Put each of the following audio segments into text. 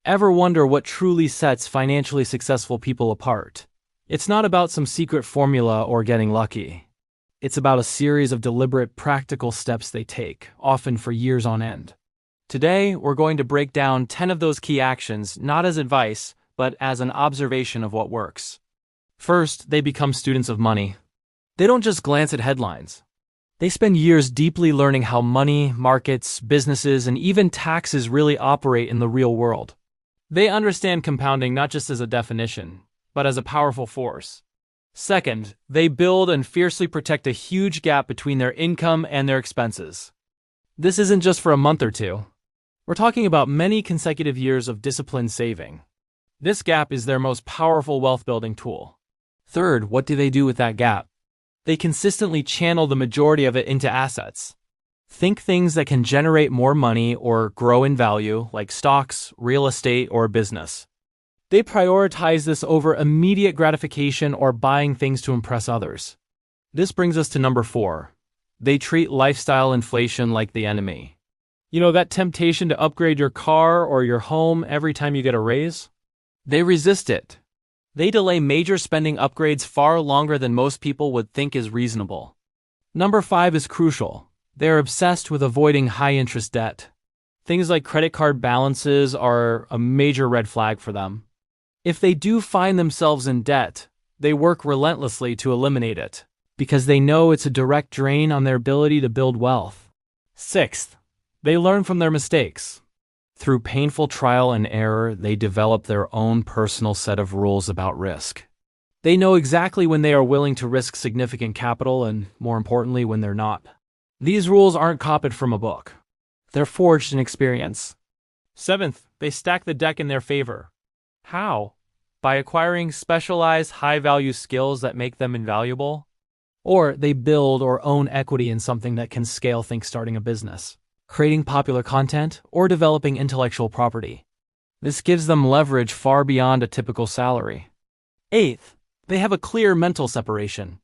Ever wonder what truly sets financially successful people apart? It's not about some secret formula or getting lucky. It's about a series of deliberate, practical steps they take, often for years on end. Today, we're going to break down 10 of those key actions, not as advice, but as an observation of what works. First, they become students of money. They don't just glance at headlines. They spend years deeply learning how money, markets, businesses, and even taxes really operate in the real world. They understand compounding not just as a definition, but as a powerful force. Second, they build and fiercely protect a huge gap between their income and their expenses. This isn't just for a month or two. We're talking about many consecutive years of disciplined saving. This gap is their most powerful wealth-building tool. Third, what do they do with that gap? They consistently channel the majority of it into assets. Think things that can generate more money or grow in value, like stocks, real estate, or business. They prioritize this over immediate gratification or buying things to impress others. This brings us to number 4. They treat lifestyle inflation like the enemy. You know that temptation to upgrade your car or your home every time you get a raise? They resist it. They delay major spending upgrades far longer than most people would think is reasonable. Number 5 is crucial. They're obsessed with avoiding high-interest debt. Things like credit card balances are a major red flag for them. If they do find themselves in debt, they work relentlessly to eliminate it, because they know it's a direct drain on their ability to build wealth. Sixth, they learn from their mistakes. Through painful trial and error, they develop their own personal set of rules about risk. They know exactly when they are willing to risk significant capital and, more importantly, when they're not. These rules aren't copied from a book. They're forged in experience. Seventh, they stack the deck in their favor. How? By acquiring specialized, high-value skills that make them invaluable? Or they build or own equity in something that can scale, think starting a business, creating popular content, or developing intellectual property. This gives them leverage far beyond a typical salary. Eighth, they have a clear mental separation.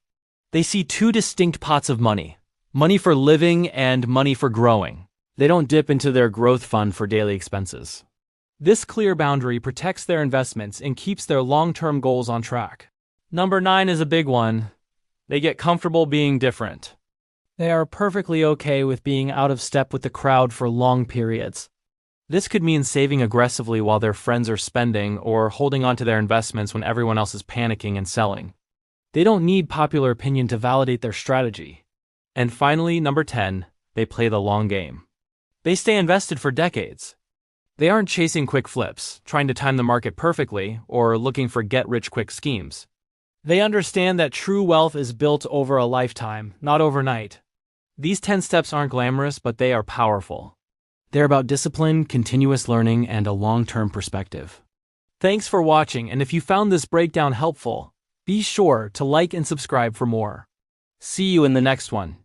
They see two distinct pots of money: money for living and money for growing. They don't dip into their growth fund for daily expenses. This clear boundary protects their investments and keeps their long-term goals on track. Number 9 is a big one. They get comfortable being different. They are perfectly okay with being out of step with the crowd for long periods. This could mean saving aggressively while their friends are spending, or holding onto their investments when everyone else is panicking and selling. They don't need popular opinion to validate their strategy. And finally, number 10, they play the long game. They stay invested for decades. They aren't chasing quick flips, trying to time the market perfectly, or looking for get-rich-quick schemes. They understand that true wealth is built over a lifetime, not overnight. These 10 steps aren't glamorous, but they are powerful. They're about discipline, continuous learning, and a long-term perspective. Thanks for watching, and if you found this breakdown helpful, be sure to like and subscribe for more. See you in the next one.